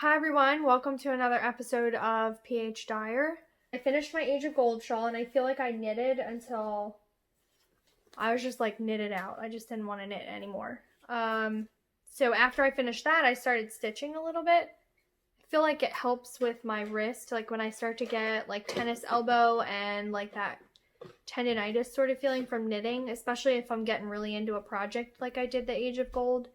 Hi everyone, welcome to another episode of PhDyer. I finished my Age of Gold Shawl and I feel like I knitted until I was just like knitted out. I just didn't want to knit anymore. So after I finished that, I started stitching a little bit. I feel like it helps with my wrist, like when I start to get like tennis elbow and like that tendinitis sort of feeling from knitting, especially if I'm getting really into a project like I did the Age of Gold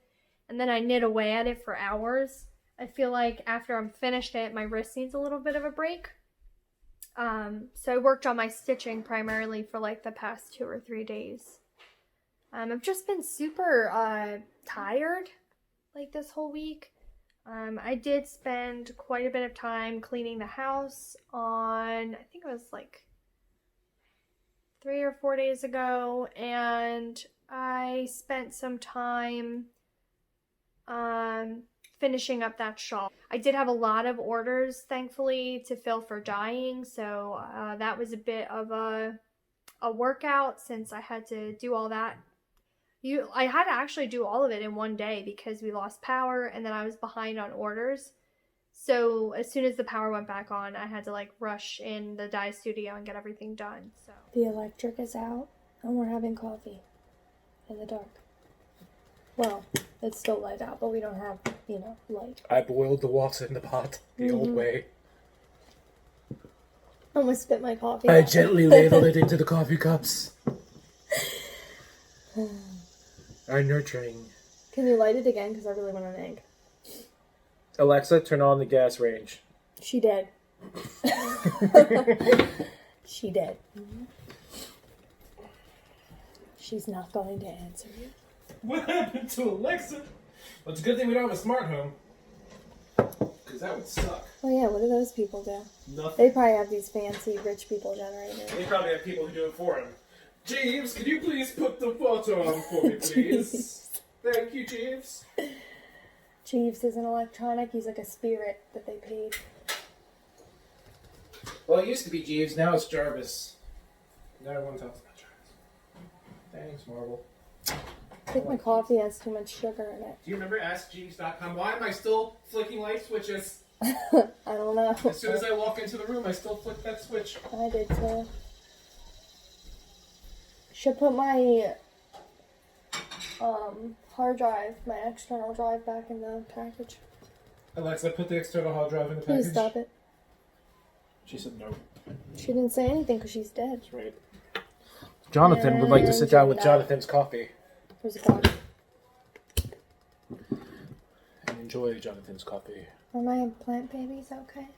and then I knit away at it for hours. I feel like after I'm finished it, my wrist needs a little bit of a break. So I worked on my stitching primarily for like the past 2 or 3 days. I've just been super tired like this whole week. I did spend quite a bit of time cleaning the house on, I think it was like 3 or 4 days ago, and I spent some time finishing up that shawl. I did have a lot of orders, thankfully, to fill for dyeing, so that was a bit of a workout since I had to do all that. I had to actually do all of it in one day because we lost power and then I was behind on orders. So as soon as the power went back on, I had to like rush in the dye studio and get everything done. So the electric is out and we're having coffee in the dark. Well, it's still light out, but we don't have, light. I boiled the water in the pot the old way. Almost spit my coffee I out. gently ladled it into the coffee cups. Our nurturing. Can you light it again? Because I really want an egg. Alexa, turn on the gas range. She did. She did. She's not going to answer you. What happened to Alexa? Well, it's a good thing we don't have a smart home. Because that would suck. Oh yeah, what do those people do? Nothing. They probably have these fancy rich people generators. They probably have people who do it for him. Jeeves, can you please put the water on for me, please? Thank you, Jeeves. Jeeves isn't electronic, he's like a spirit that they paid. Well, it used to be Jeeves, now it's Jarvis. No one talks about Jarvis. Thanks, Marvel. I think my coffee has too much sugar in it. Do you remember AskJeeves.com? Why am I still flicking light switches? I don't know. As soon as I walk into the room, I still flick that switch. I did too. Should put my hard drive, my external drive back in the package. Alexa, put the external hard drive in the Please package. stop it. She said no. She didn't say anything because she's dead. That's right. Jonathan would like to sit down with Jonathan's coffee. Where's it gone? And enjoy Jonathan's coffee. Are my plant babies okay?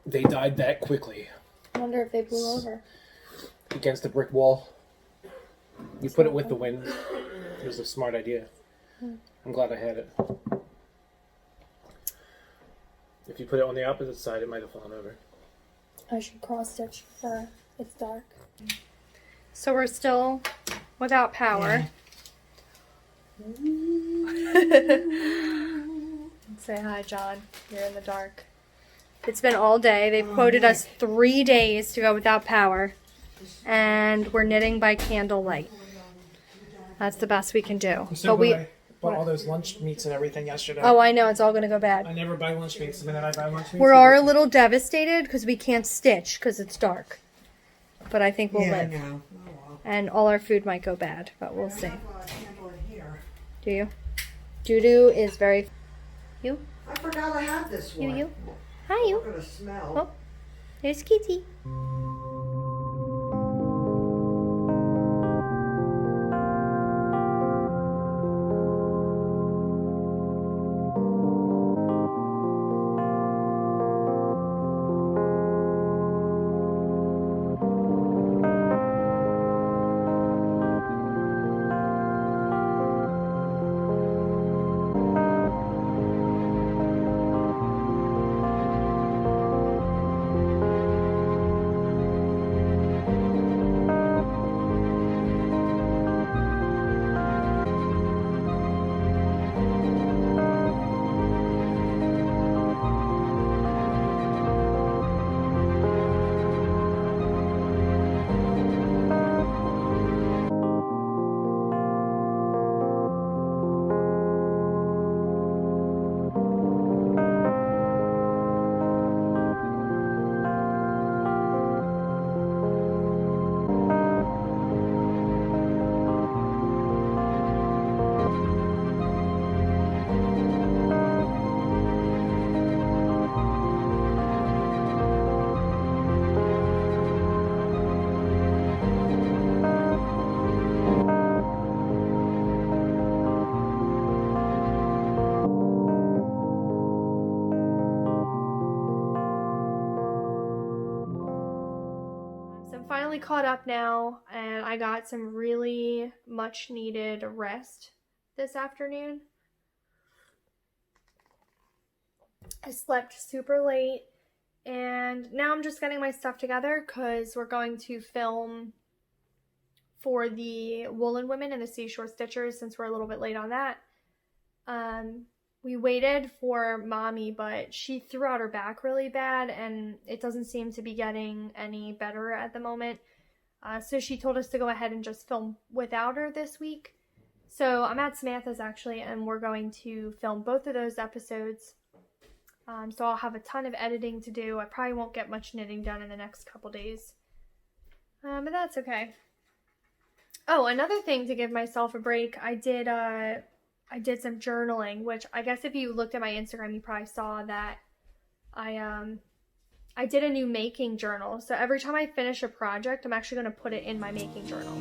They died that quickly. I wonder if they blew over. Against the brick wall. You put it with the wind. It was a smart idea. I'm glad I had it. If you put it on the opposite side, it might have fallen over. I should cross stitch for it's dark. So we're still without power. Say hi, John. You're in the dark. It's been all day. They've quoted us 3 days to go without power. And we're knitting by candlelight. That's the best we can do. So I bought all those lunch meats and everything yesterday. Oh, I know. It's all going to go I bad. never buy lunch meats, and then I buy lunch meats. We're all a little devastated because we can't stitch because it's dark. But I think we'll live. Yeah, oh, well. And all our food might go bad, but we'll see. I have a candle in here. Do you? Doo-doo is very... You? I forgot I had this one. You? Hi, you. I'm gonna smell. Oh, there's Kitty. finally caught up now, and I got some really much needed rest this afternoon. I slept super late, and now I'm just getting my stuff together because we're going to film for the Woolen Women and the Seashore Stitchers since we're a little bit late on that. We waited for Mommy, but she threw out her back really bad, and it doesn't seem to be getting any better at the moment. So she told us to go ahead and just film without her this week. So I'm at Samantha's actually, and we're going to film both of those episodes. So I'll have a ton of editing to do. I probably won't get much knitting done in the next couple days. But that's okay. Oh, another thing to give myself a break, I did some journaling, which I guess if you looked at my Instagram, you probably saw that I did a new making journal. So every time I finish a project, I'm actually going to put it in my making journal.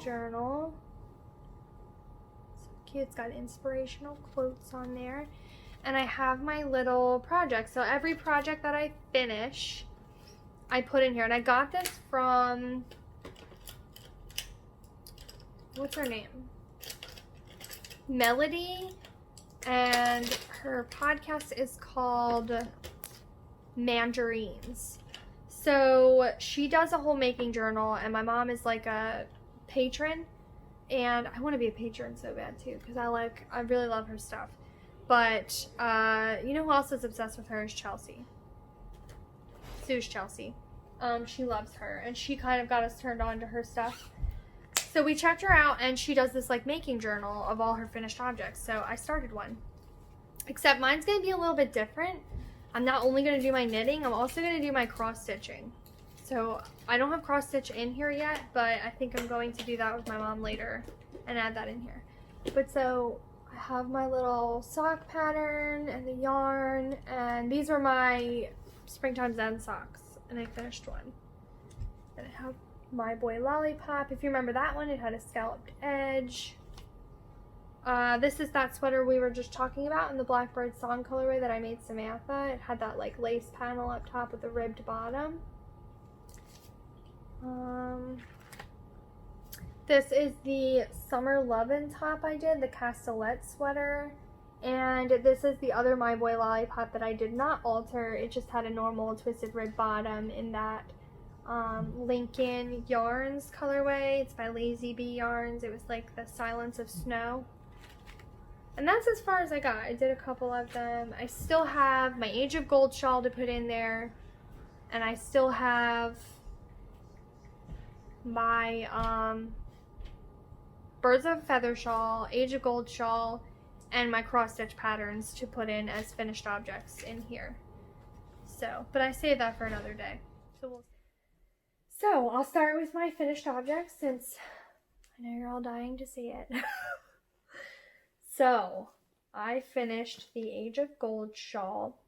Journal. So cute. It's got inspirational quotes on there. And I have my little project. So every project that I finish, I put in here. And I got this from, what's her name? Melody. And her podcast is called Mandarines. So she does a whole making journal, and my mom is like a patron, and I want to be a patron so bad too because I really love her stuff. But you know who else is obsessed with her is Chelsea. Sue's Chelsea. She loves her, and she kind of got us turned on to her stuff. So we checked her out, and she does this like making journal of all her finished objects. So I started one, except mine's gonna be a little bit different. I'm not only gonna do my knitting, I'm also gonna do my cross stitching. So I don't have cross stitch in here yet, but I think I'm going to do that with my mom later and add that in here. But so I have my little sock pattern and the yarn, and these were my Springtime Zen socks, and I finished one. And I have My Boy Lollipop. If you remember that one, it had a scalloped edge. This is that sweater we were just talking about in the Blackbird song colorway that I made Samantha. It had that like lace panel up top with a ribbed bottom. This is the Summer Lovin top I did, the Kastellet sweater. And this is the other My Boy Lollipop that I did not alter. It just had a normal twisted rib bottom in that Lincoln Yarns colorway. It's by Lazy Bee Yarns. It was like the Silence of Snow. And that's as far as I got. I did a couple of them. I still have my Age of Gold shawl to put in there. And I still have my Birds of a Feather shawl, Age of Gold shawl, and my cross stitch patterns to put in as finished objects in here. So, but I saved that for another day. So I'll start with my finished objects since I know you're all dying to see it. So I finished the Age of Gold shawl,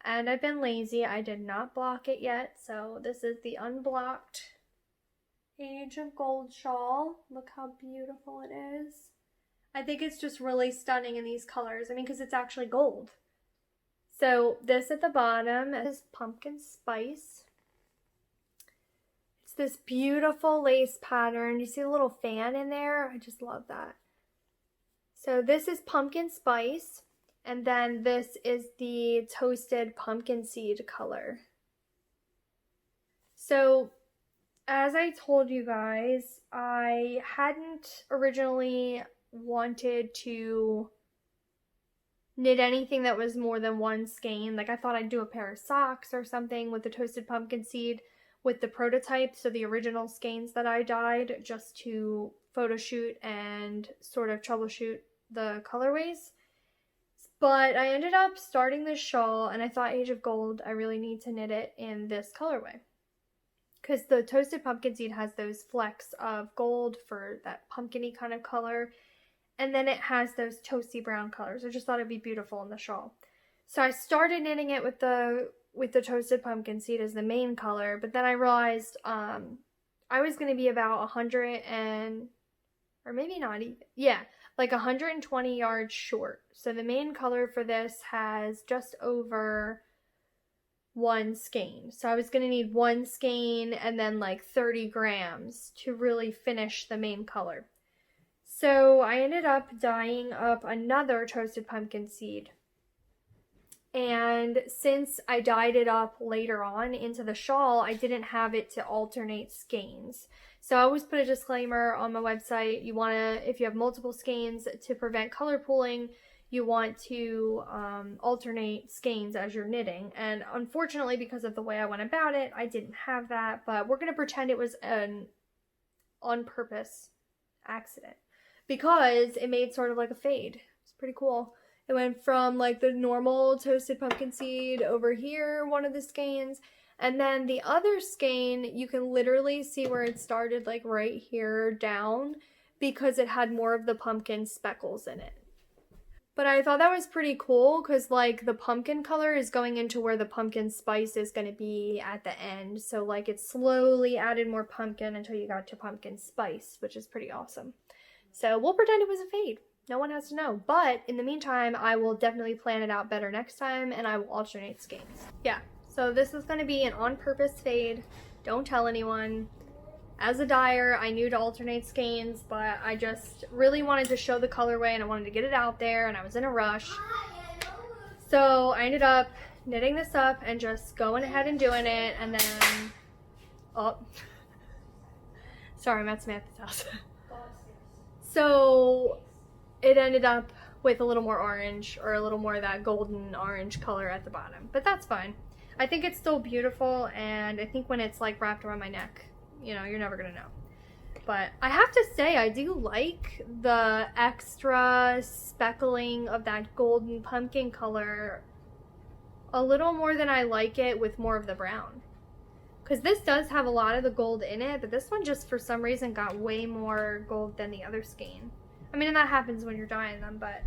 and I've been lazy. I did not block it yet, so this is the unblocked Age of Gold shawl. Look how beautiful it is. I think it's just really stunning in these colors. I mean, because it's actually gold. So this at the bottom is pumpkin spice. It's this beautiful lace pattern. You see the little fan in there? I just love that. So this is pumpkin spice, and then this is the toasted pumpkin seed color. So as I told you guys, I hadn't originally wanted to knit anything that was more than one skein. Like, I thought I'd do a pair of socks or something with the toasted pumpkin seed with the prototype, so the original skeins that I dyed, just to photo shoot and sort of troubleshoot the colorways. But I ended up starting this shawl, and I thought Age of Gold, I really need to knit it in this colorway, because the toasted pumpkin seed has those flecks of gold for that pumpkin-y kind of color, and then it has those toasty brown colors. I just thought it'd be beautiful in the shawl. So I started knitting it with the toasted pumpkin seed as the main color, but then I realized I was going to be about 100 and, or maybe not even, yeah, like 120 yards short. So the main color for this has just over one skein. So I was going to need one skein and then like 30 grams to really finish the main color. So I ended up dyeing up another toasted pumpkin seed. And since I dyed it up later on into the shawl, I didn't have it to alternate skeins. So I always put a disclaimer on my website. You want to, if you have multiple skeins, to prevent color pooling, you want to alternate skeins as you're knitting. And unfortunately, because of the way I went about it, I didn't have that. But we're going to pretend it was an on-purpose accident, because it made sort of like a fade. It's pretty cool. It went from like the normal toasted pumpkin seed over here, one of the skeins, and then the other skein, you can literally see where it started, like right here down, because it had more of the pumpkin speckles in it. But I thought that was pretty cool, because like the pumpkin color is going into where the pumpkin spice is going to be at the end. So like it slowly added more pumpkin until you got to pumpkin spice, which is pretty awesome. So we'll pretend it was a fade. No one has to know. But in the meantime, I will definitely plan it out better next time, and I will alternate skeins. Yeah, so this is going to be an on-purpose fade. Don't tell anyone. As a dyer, I knew to alternate skeins, but I just really wanted to show the colorway, and I wanted to get it out there, and I was in a rush. So I ended up knitting this up and just going ahead and doing it, and then... Oh. Sorry, I'm at Samantha's house. So it ended up with a little more orange, or a little more of that golden orange color at the bottom. But that's fine. I think it's still beautiful, and I think when it's like wrapped around my neck, you know, you're never gonna know. But I have to say, I do like the extra speckling of that golden pumpkin color a little more than I like it with more of the brown. Because this does have a lot of the gold in it, but this one just for some reason got way more gold than the other skein. I mean, and that happens when you're dyeing them, but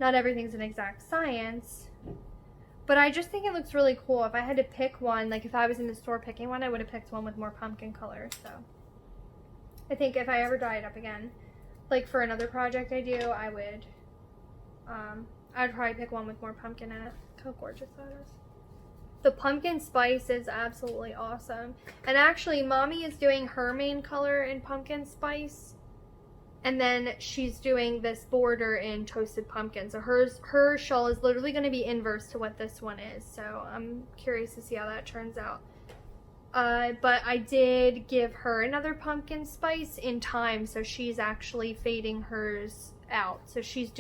not everything's an exact science. But I just think it looks really cool. If I had to pick one, like if I was in the store picking one, I would have picked one with more pumpkin color. So I think if I ever dye it up again, like for another project I do, I would probably pick one with more pumpkin in it. Look how gorgeous that is. The pumpkin spice is absolutely awesome. And actually, Mommy is doing her main color in pumpkin spice. And then she's doing this border in toasted pumpkin. So her shawl is literally going to be inverse to what this one is. So I'm curious to see how that turns out. But I did give her another pumpkin spice in time. So she's actually fading hers out. So she's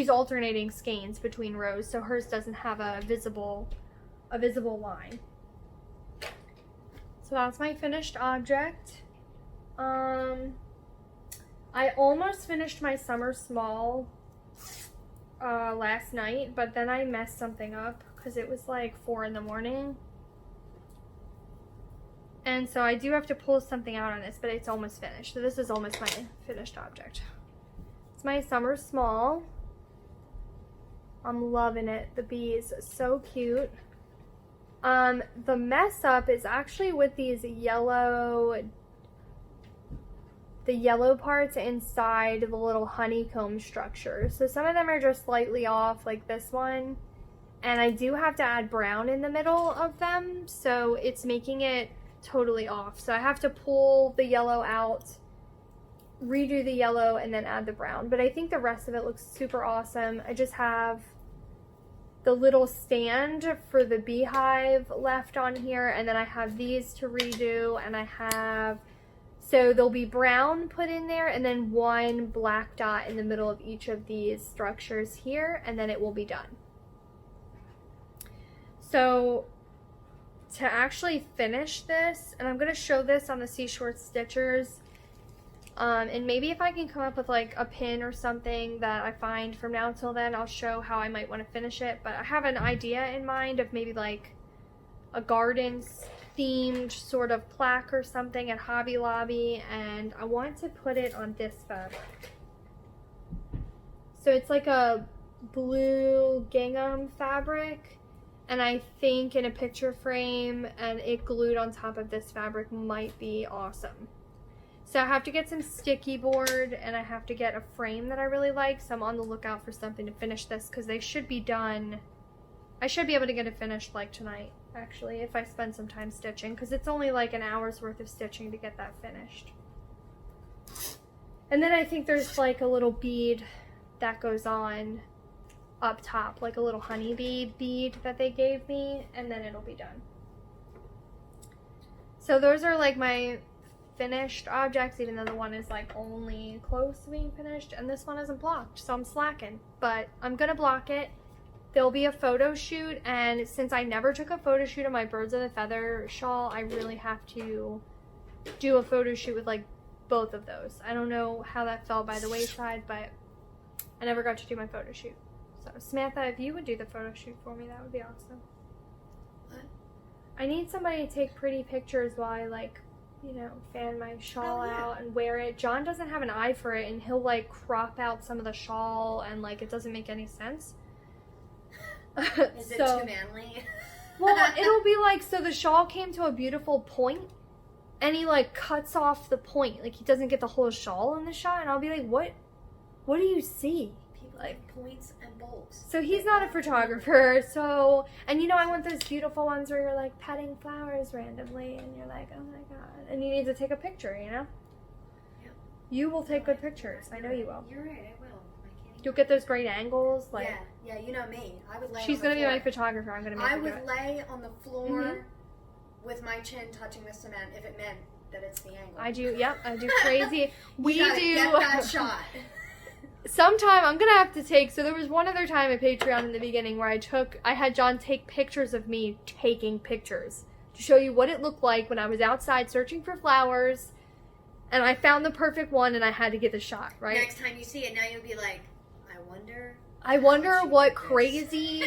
alternating skeins between rows. So hers doesn't have a visible line. So that's my finished object. I almost finished my summer small last night, but then I messed something up because it was like 4 in the morning. And so I do have to pull something out on this, but it's almost finished. So this is almost my finished object. It's my summer small. I'm loving it. The bees, so cute. The mess up is actually with these yellow, the yellow parts inside the little honeycomb structure. So some of them are just slightly off, like this one. And I do have to add brown in the middle of them, so it's making it totally off. So I have to pull the yellow out, redo the yellow, and then add the brown. But I think the rest of it looks super awesome. I just have the little stand for the beehive left on here, and then I have these to redo, and I have, so there'll be brown put in there, and then one black dot in the middle of each of these structures here, and then it will be done. So to actually finish this, and I'm going to show this on the Seashore Stitchers, and maybe if I can come up with like a pin or something that I find from now until then, I'll show how I might want to finish it. But I have an idea in mind of maybe like a gardens themed sort of plaque or something at Hobby Lobby, and I want to put it on this fabric. So it's like a blue gingham fabric, and I think in a picture frame and it glued on top of this fabric might be awesome. So I have to get some sticky board, and I have to get a frame that I really like, so I'm on the lookout for something to finish this, because they should be done. I should be able to get it finished like tonight, actually, if I spend some time stitching, because it's only like an hour's worth of stitching to get that finished. And then I think there's like a little bead that goes on up top, like a little honeybee bead that they gave me, and then it'll be done. So those are like my finished objects, even though the one is like only close to being finished, and this one isn't blocked, so I'm slacking. But I'm gonna block it. There'll be a photo shoot, and since I never took a photo shoot of my Birds of the Feather shawl, I really have to do a photo shoot with like both of those. I don't know how that fell by the wayside, but I never got to do my photo shoot. So Samantha, if you would do the photo shoot for me, that would be awesome. What? I need somebody to take pretty pictures while I like, you know, fan my shawl out and wear it. John doesn't have an eye for it, and he'll like crop out some of the shawl, and like it doesn't make any sense. Is it too manly? Well, it'll be like, so the shawl came to a beautiful point, and he like cuts off the point, like he doesn't get the whole shawl in the shot, and I'll be like, what do you see? People like points and bolts. So he's not a photographer, so, and you know, I want those beautiful ones where you're like petting flowers randomly, and you're like, oh my god, and you need to take a picture, you know? Yep. You will take good pictures. I know you will. You're right, I will. I can't You'll get those great angles, like. Yeah, you know me. I would lay She's on the gonna be floor. my photographer. I'm gonna make I her do would it. lay on the floor Mhm. with my chin touching the cement if it meant that it's the angle. I do. Yep, I do crazy. We You gotta do. get that shot. Sometime I'm gonna have to take. So there was one other time at Patreon in the beginning where I had John take pictures of me taking pictures to show you what it looked like when I was outside searching for flowers, and I found the perfect one, and I had to get the shot right. Next time you see it, now you'll be like, I wonder how she what did this. crazy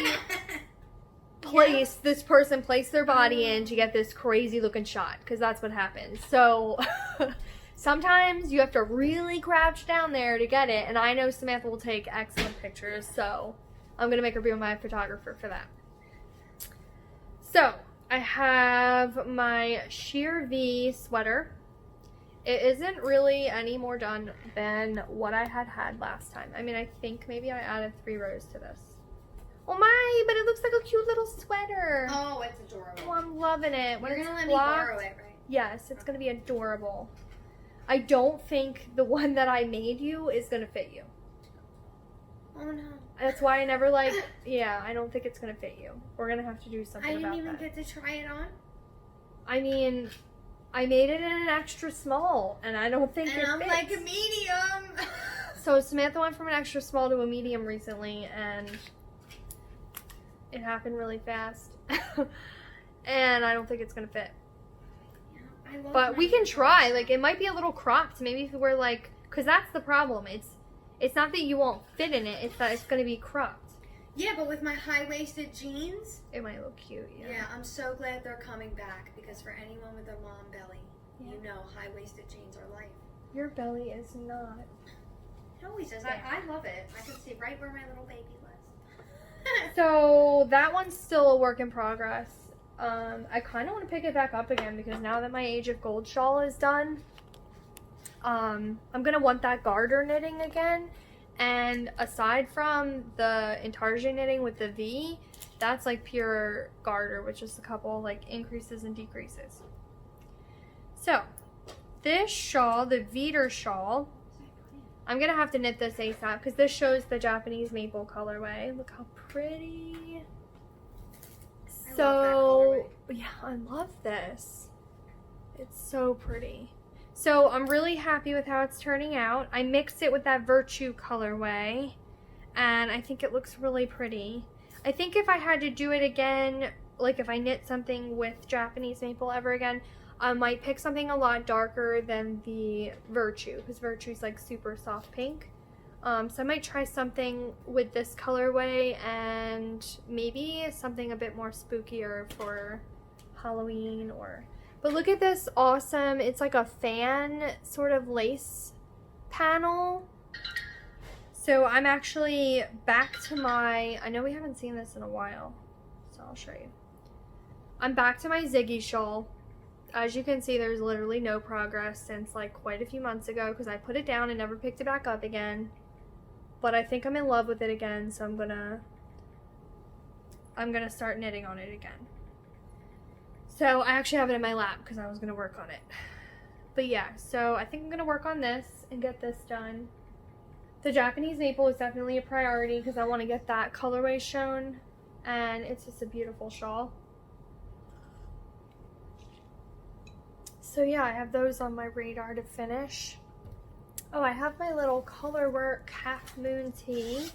place this person placed their body in to get this crazy looking shot, because that's what happens. So sometimes you have to really crouch down there to get it, and I know Samantha will take excellent pictures, so I'm gonna make her be my photographer for that. So I have my sheer V sweater. It isn't really any more done than what I had last time. I mean, I think maybe I added 3 rows to this. Oh my, but it looks like a cute little sweater. Oh, it's adorable. Oh, I'm loving it. When You're it's gonna let me blocked, borrow it, right? yes, it's gonna be adorable. I don't think the one that I made you is gonna fit you. Oh no. That's why I never like, yeah, I don't think it's gonna fit you. We're gonna have to do something I didn't about even that. get to try it on. I mean, I made it in an extra small, and I don't think And it I'm fits. like a medium. So Samantha went from an extra small to a medium recently, and it happened really fast. And I don't think it's gonna fit. I love But my we can mediums. try. Like, it might be a little cropped. Maybe if we wear like, Because that's the problem. It's not that you won't fit in it, it's that it's going to be cropped. Yeah, but with my high-waisted jeans, It might look cute, yeah. yeah, I'm so glad they're coming back because for anyone with a mom belly, you know high-waisted jeans are life. Your belly is not. It always is. I love it. I can see right where my little baby was. So that one's still a work in progress. I kind of want to pick it back up again because now that my Age of Gold shawl is done, I'm going to want that garter knitting again. And aside from the intarsia knitting with the V, that's like pure garter with just a couple like increases and decreases. So this shawl, the Ditte shawl, I'm going to have to knit this ASAP because this shows the Japanese maple colorway. Look how pretty. I love that So, colorway. yeah, I love this. It's so pretty. So I'm really happy with how it's turning out. I mixed it with that Virtue colorway, and I think it looks really pretty. I think if I had to do it again, like if I knit something with Japanese maple ever again, I might pick something a lot darker than the Virtue, because Virtue is like super soft pink. So I might try something with this colorway and maybe something a bit more spookier for Halloween or... But look at this awesome, it's like a fan sort of lace panel. So I'm actually back to my, I know we haven't seen this in a while, so I'll show you. I'm back to my Ziggy shawl. As you can see, there's literally no progress since like quite a few months ago because I put it down and never picked it back up again. But I think I'm in love with it again, so I'm gonna start knitting on it again. So I actually have it in my lap because I was going to work on it. But yeah, so I think I'm going to work on this and get this done. The Japanese maple is definitely a priority because I want to get that colorway shown. And it's just a beautiful shawl. So yeah, I have those on my radar to finish. Oh, I have my little Colorwork Half Moon tee.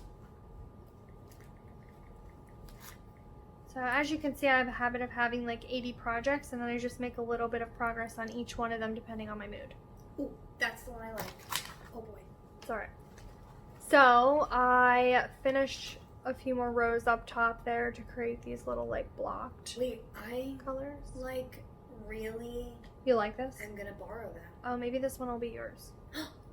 So as you can see, I have a habit of having like 80 projects and then I just make a little bit of progress on each one of them depending on my mood. Ooh, that's the one I like. Oh boy. It's alright. So I finished a few more rows up top there to create these little like blocked Wait, I colors. like really You like this? am gonna borrow that. Oh, maybe this one will be yours.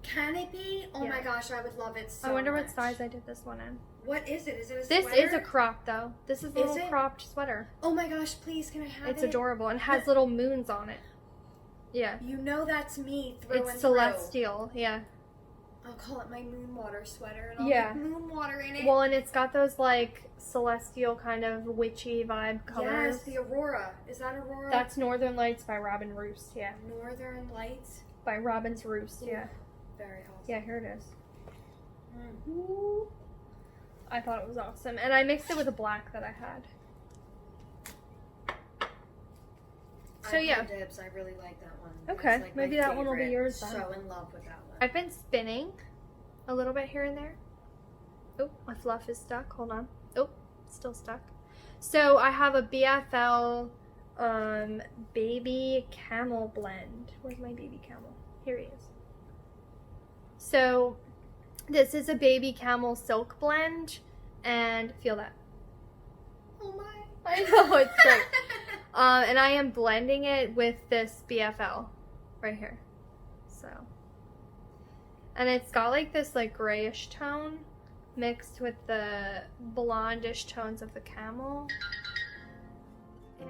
Can it be? Oh Yeah. my gosh, I would love it so I wonder much. what size I did this one in. What is it? Is it a This sweater? is a crop though. This is a little it? cropped sweater. Oh my gosh, please, can I have It's it? adorable and has little moons on it. Yeah. You know that's me through It's and celestial, yeah. through. I'll call it my moon water sweater and I'll Yeah. put moon water in it. Well, and it's got those like celestial kind of witchy vibe colors. Yes, the Aurora. Is that Aurora? That's Northern Lights by Robin Roost, yeah. Northern Lights. By Robin's Roost, yeah. Very awesome. Yeah, here it is. Mm. Ooh. I thought it was awesome. And I mixed it with a black that I had. So I yeah. Dibs. I really like that one. Okay, It's, like, maybe my that one will be favorite. yours then. So in love with that one. I've been spinning a little bit here and there. Oh, my fluff is stuck. Hold on. Oh, still stuck. So I have a BFL baby camel blend. Where's my baby camel? Here he is. So this is a baby camel silk blend and feel that. Oh my. I know, it's great. And I am blending it with this BFL right here. So, and it's got like this like grayish tone mixed with the blondish tones of the camel. And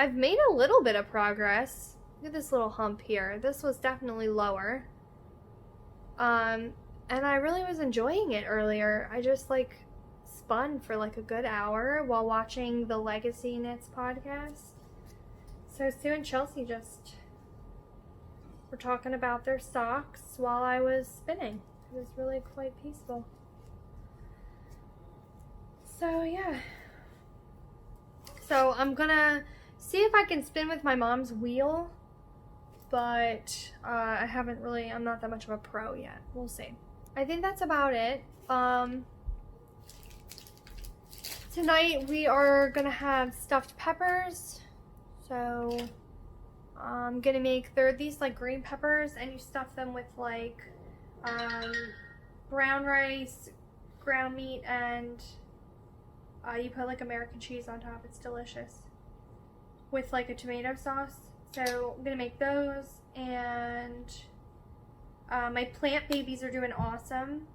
I've made a little bit of progress. Look at this little hump here. This was definitely lower. And I really was enjoying it earlier. I just like spun for like a good hour while watching the Legacy Knits podcast. So Sue and Chelsea just were talking about their socks while I was spinning. It was really quite peaceful. So yeah. So I'm gonna see if I can spin with my mom's wheel, but I'm not that much of a pro yet. We'll see. I think that's about it. Tonight we are gonna have stuffed peppers. So I'm gonna make, they're these like green peppers, and you stuff them with like brown rice, ground meat, and you put like American cheese on top. It's delicious. With like a tomato sauce. So I'm gonna make those, and my plant babies are doing awesome.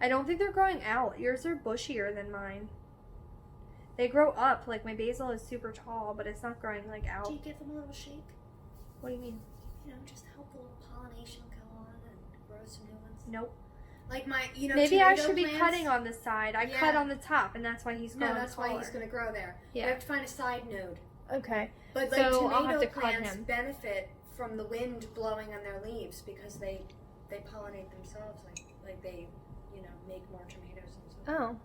I don't think they're growing out. Yours are bushier than mine. They grow up. Like my basil is super tall, but it's not growing like out. Do you give them a little shake? What do you mean? You know, just help the little pollination go on and grow some new ones. Nope. Like my, you know, Maybe I tomato should be plants. cutting on the side. I Yeah. cut on the top, and that's why he's growing No, that's taller. why he's going to grow there. Yeah. You have to find a side node. Okay. But like So I'll tomato have to cut plants him. benefit from the wind blowing on their leaves because they pollinate themselves. Like they, you know, make more tomatoes and stuff. Oh.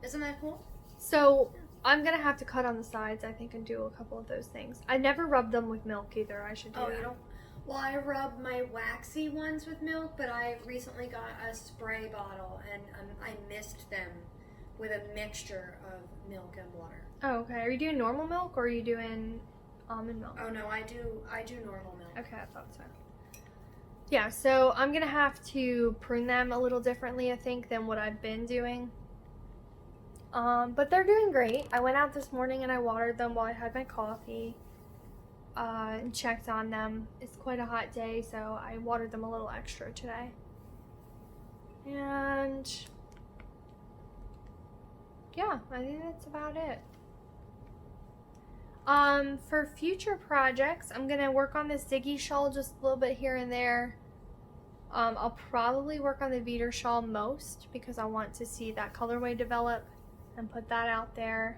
Isn't that cool? So I'm gonna have to cut on the sides, I think, and do a couple of those things. I never rubbed them with milk either. I should do that. You don't? Well, I rub my waxy ones with milk, but I recently got a spray bottle, and I mixed them with a mixture of milk and water. Oh, okay. Are you doing normal milk, or are you doing almond milk? Oh no, I do normal milk. Okay, I thought so. Yeah, so I'm gonna have to prune them a little differently, I think, than what I've been doing. But they're doing great. I went out this morning and I watered them while I had my coffee. And checked on them. It's quite a hot day, so I watered them a little extra today. And yeah, I think that's about it. For future projects, I'm gonna work on this Ziggy shawl just a little bit here and there. I'll probably work on the Viter shawl most because I want to see that colorway develop and put that out there.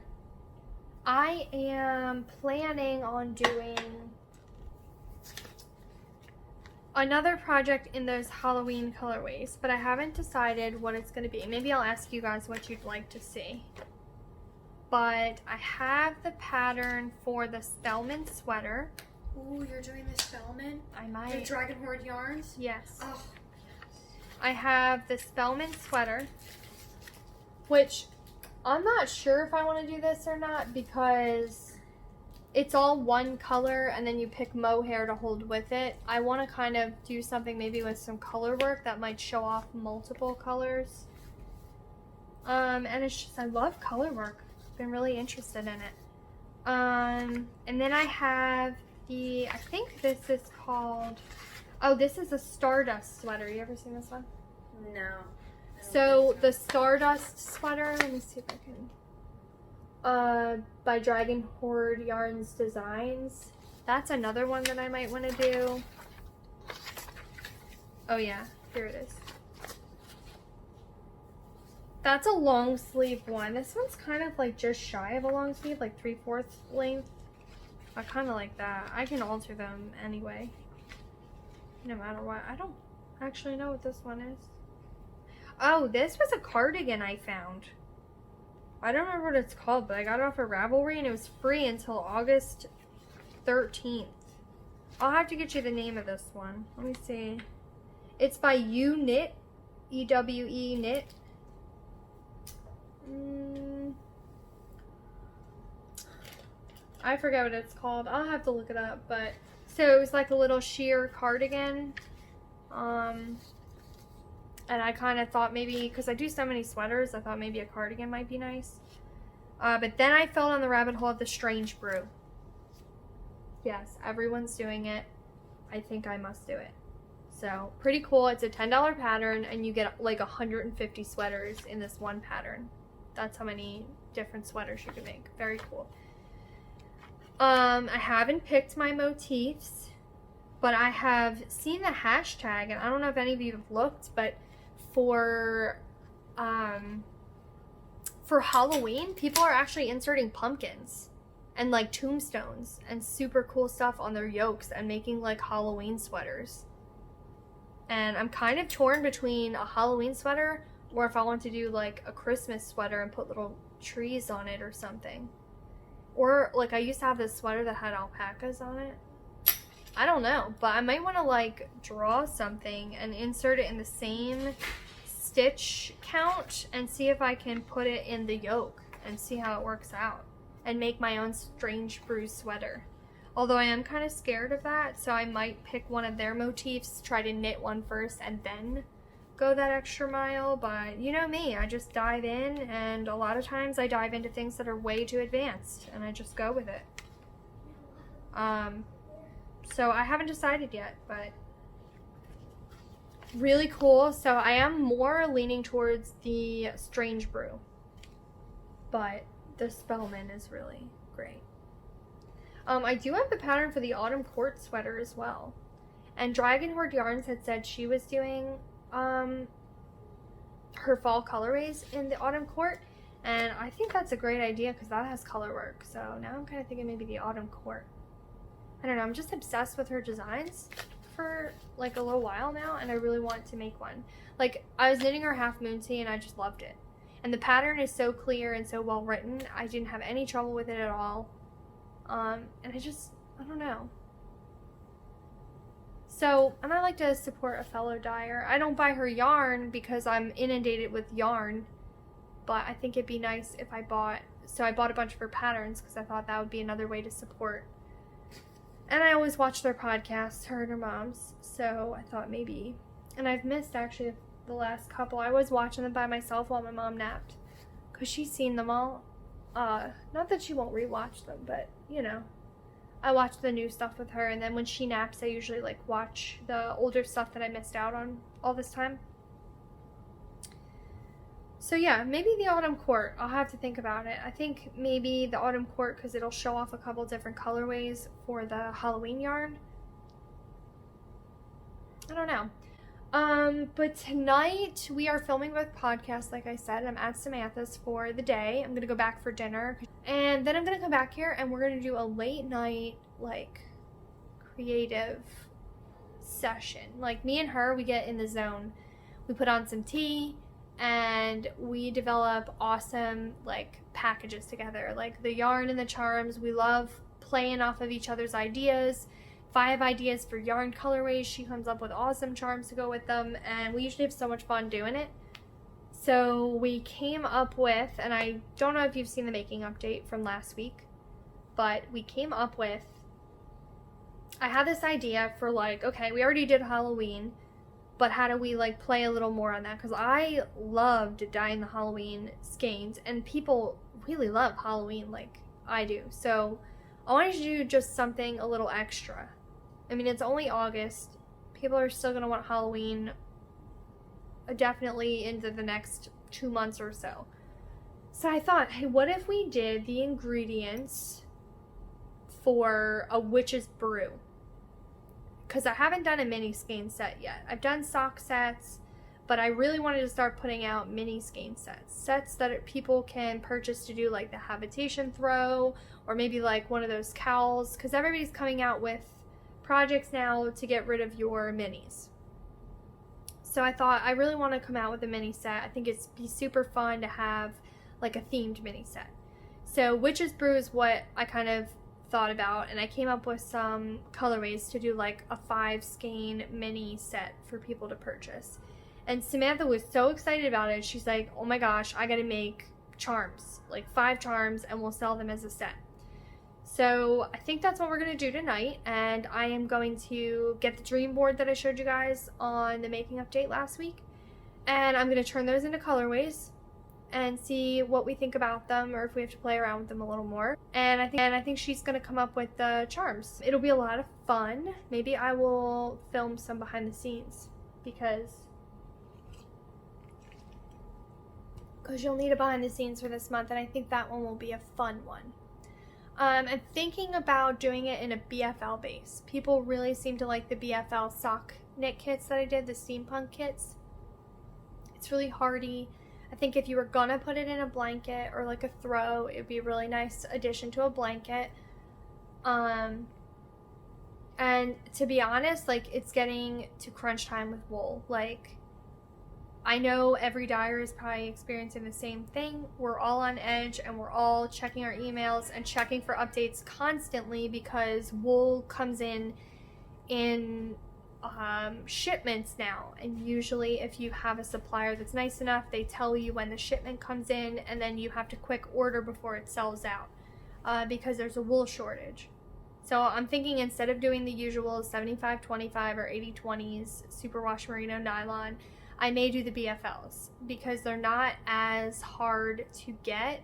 I am planning on doing another project in those Halloween colorways, but I haven't decided what it's going to be. Maybe I'll ask you guys what you'd like to see. But I have the pattern for the Spellman sweater. Ooh, you're doing the Spellman? I The might. Dragon Horde yarns? Yes. Oh, I have the Spellman sweater, which I'm not sure if I want to do this or not because it's all one color and then you pick mohair to hold with it. I want to kind of do something maybe with some color work that might show off multiple colors. And it's just, I love color work. I've been really interested in it. And then I have I think this is called, oh, this is a Stardust sweater. You ever seen this one? no. So the Stardust sweater, let me see if I can, by Dragon Horde Yarns Designs. That's another one that I might want to do. Oh yeah, here it is. That's a long sleeve one. This one's kind of like just shy of a long sleeve, like 3/4 length. I kind of like that. I can alter them anyway, no matter what. I don't actually know what this one is. Oh, this was a cardigan I found. I don't remember what it's called, but I got it off of Ravelry and it was free until August 13th. I'll have to get you the name of this one. Let me see. It's by You Knit, E-W-E Knit. I forget what it's called. I'll have to look it up, but so it was like a little sheer cardigan. And I kind of thought maybe, because I do so many sweaters, I thought maybe a cardigan might be nice. But then I fell down the rabbit hole of the Strange Brew. Yes, everyone's doing it. I think I must do it. So, pretty cool. It's a $10 pattern, and you get like 150 sweaters in this one pattern. That's how many different sweaters you can make. Very cool. I haven't picked my motifs, but I have seen the hashtag, and I don't know if any of you have looked, but for Halloween, people are actually inserting pumpkins and like tombstones and super cool stuff on their yokes and making like Halloween sweaters. And I'm kind of torn between a Halloween sweater or if I want to do like a Christmas sweater and put little trees on it or something. Or like I used to have this sweater that had alpacas on it. I don't know, but I might want to like draw something and insert it in the same stitch count and see if I can put it in the yoke and see how it works out and make my own strange Brew sweater. Although I am kind of scared of that, so I might pick one of their motifs, try to knit one first and then go that extra mile. But you know me, I just dive in, and a lot of times I dive into things that are way too advanced and I just go with it. So I haven't decided yet, but really cool. So I am more leaning towards the Strange Brew, but the Spellman is really great. I do have the pattern for the Autumn Court sweater as well. And Dragon Horde Yarns had said she was doing her fall colorways in the Autumn Court, and I think that's a great idea because that has color work. So now I'm kind of thinking maybe the Autumn Court. I don't know, I'm just obsessed with her designs for like a little while now, and I really want to make one. Like, I was knitting her Half Moon Tea and I just loved it. And the pattern is so clear and so well written. I didn't have any trouble with it at all. And I don't know. So, and I like to support a fellow dyer. I don't buy her yarn because I'm inundated with yarn, but I think it'd be nice if I bought a bunch of her patterns because I thought that would be another way to support. And I always watch their podcasts, her and her mom's, so I thought maybe, and I've missed actually the last couple. I was watching them by myself while my mom napped because she's seen them all. Not that she won't rewatch them, but you know, I watch the new stuff with her, and then when she naps I usually like watch the older stuff that I missed out on all this time. So yeah, maybe the Autumn Court. I'll have to think about it. I think maybe the Autumn Court because it'll show off a couple different colorways for the Halloween yarn. I don't know. But tonight we are filming both podcasts, like I said. I'm at Samantha's for the day. I'm gonna go back for dinner, and then I'm gonna come back here and we're gonna do a late night, like, creative session. Like, me and her, we get in the zone. We put on some tea and we develop awesome, like, packages together. Like, the yarn and the charms, we love playing off of each other's ideas. If I have ideas for yarn colorways, she comes up with awesome charms to go with them, and we usually have so much fun doing it. So we came up with, and I don't know if you've seen the making update from last week, but we came up with, I had this idea for like, okay, we already did Halloween, but how do we like play a little more on that? Because I loved dyeing the Halloween skeins, and people really love Halloween like I do. So I wanted to do just something a little extra. I mean, it's only August. People are still going to want Halloween definitely into the next 2 months or so. So I thought, hey, what if we did the ingredients for a witch's brew? Because I haven't done a mini skein set yet. I've done sock sets, but I really wanted to start putting out mini skein sets. Sets that people can purchase to do like the habitation throw, or maybe like one of those cowls, because everybody's coming out with projects now to get rid of your minis. So I thought I really want to come out with a mini set. I think it'd be super fun to have like a themed mini set. So Witch's Brew is what I kind of thought about, and I came up with some colorways to do like a 5 skein mini set for people to purchase. And Samantha was so excited about it. She's like, oh my gosh, I gotta make charms, like 5 charms, and we'll sell them as a set. So I think that's what we're going to do tonight, and I am going to get the dream board that I showed you guys on the making update last week, and I'm going to turn those into colorways and see what we think about them, or if we have to play around with them a little more. And I think she's going to come up with the charms. It'll be a lot of fun. Maybe I will film some behind the scenes because you'll need a behind the scenes for this month, and I think that one will be a fun one. I'm thinking about doing it in a BFL base. People really seem to like the BFL sock knit kits that I did, the steampunk kits. It's really hardy. I think if you were gonna put it in a blanket or like a throw, it'd be a really nice addition to a blanket. And to be honest, like, it's getting to crunch time with wool. Like, I know every dyer is probably experiencing the same thing. We're all on edge and we're all checking our emails and checking for updates constantly because wool comes in shipments now. And usually if you have a supplier that's nice enough, they tell you when the shipment comes in, and then you have to quick order before it sells out because there's a wool shortage. So I'm thinking instead of doing the usual 75-25 or 80-20s superwash merino nylon, I may do the BFLs because they're not as hard to get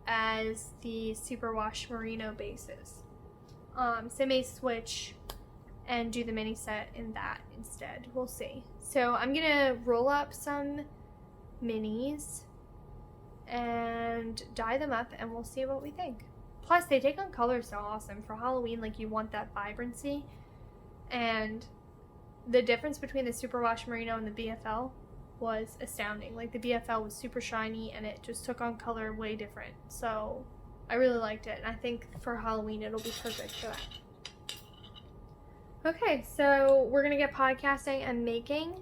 as the superwash merino bases. So I may switch and do the mini set in that instead. We'll see. So I'm gonna roll up some minis and dye them up and we'll see what we think. Plus, they take on color so awesome. For Halloween, like, you want that vibrancy. And the difference between the superwash merino and the BFL was astounding. Like, the BFL was super shiny and it just took on color way different. So I really liked it. And I think for Halloween, it'll be perfect for that. Okay, so we're going to get podcasting and making.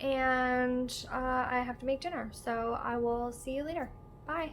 And I have to make dinner. So I will see you later. Bye.